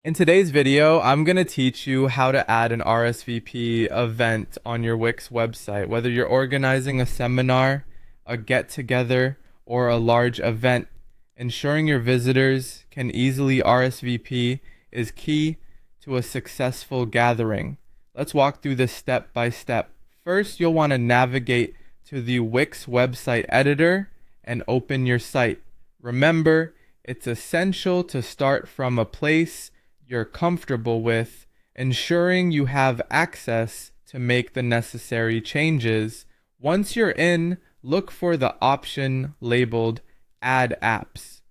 In today's video, I'm going to teach you how to add an RSVP event on your Wix website. Whether you're organizing a seminar, a get-together, or a large event, ensuring your visitors can easily RSVP is key to a successful gathering. Let's walk through this step by step. First, you'll want to navigate to the Wix website editor and open your site. Remember, it's essential to start from a place you're comfortable with, ensuring you have access to make the necessary changes. Once you're in, look for the option labeled Add Apps.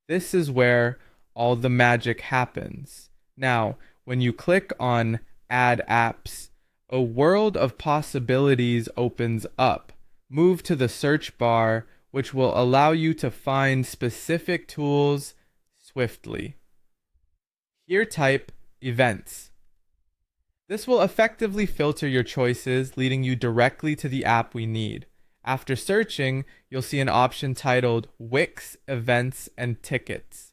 This is where all the magic happens. Now, when you click on Add Apps, a world of possibilities opens up. Move to the search bar, which will allow you to find specific tools swiftly. Here type Events. This will effectively filter your choices, leading you directly to the app we need. After searching, you'll see an option titled Wix Events and Tickets.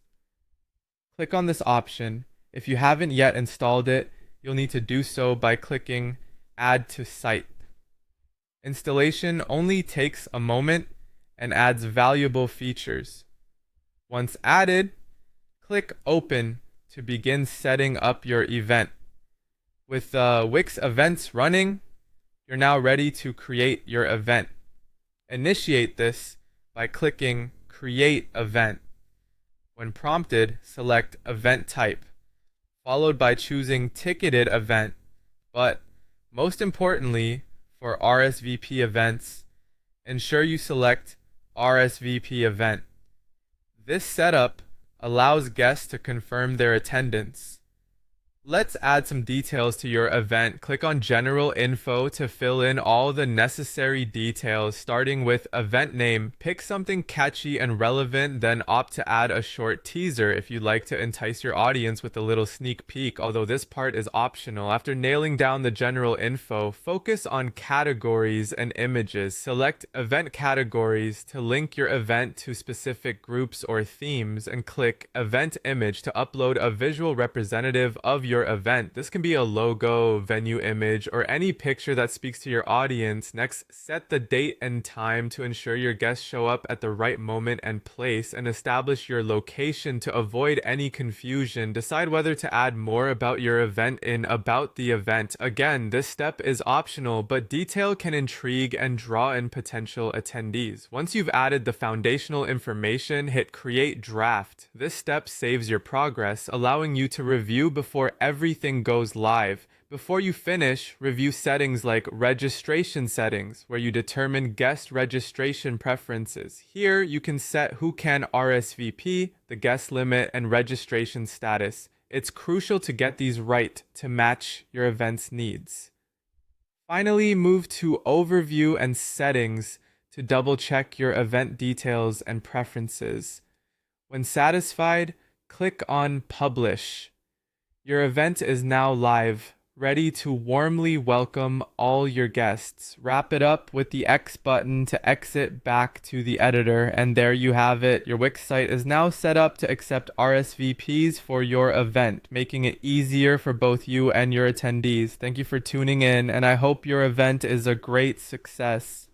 Click on this option. If you haven't yet installed it, you'll need to do so by clicking Add to Site. Installation only takes a moment and adds valuable features. Once added, click Open to begin setting up your event. With Wix Events running, you're now ready to create your event. Initiate this by clicking Create Event. When prompted, select Event Type, followed by choosing Ticketed Event, but most importantly, for RSVP events, ensure you select RSVP Event. This setup allows guests to confirm their attendance. Let's add some details to your event. Click on General Info to fill in all the necessary details, starting with event name. Pick something catchy and relevant, then opt to add a short teaser if you'd like to entice your audience with a little sneak peek, although this part is optional. After nailing down the general info, focus on categories and images. Select event categories to link your event to specific groups or themes, and click Event Image to upload a visual representative of your event. This can be a logo, venue image, or any picture that speaks to your audience. Next, set the date and time to ensure your guests show up at the right moment and place, and establish your location to avoid any confusion. Decide whether to add more about your event in About the Event. Again, this step is optional, but detail can intrigue and draw in potential attendees. Once you've added the foundational information, hit Create Draft. This step saves your progress, allowing you to review before everything goes live. Before you finish, review settings like registration settings, where you determine guest registration preferences. Here, you can set who can RSVP, the guest limit, and registration status. It's crucial to get these right to match your event's needs. Finally, move to Overview and Settings to double-check your event details and preferences. When satisfied, click on Publish. Your event is now live, ready to warmly welcome all your guests. Wrap it up with the X button to exit back to the editor, and there you have it. Your Wix site is now set up to accept RSVPs for your event, making it easier for both you and your attendees. Thank you for tuning in, and I hope your event is a great success.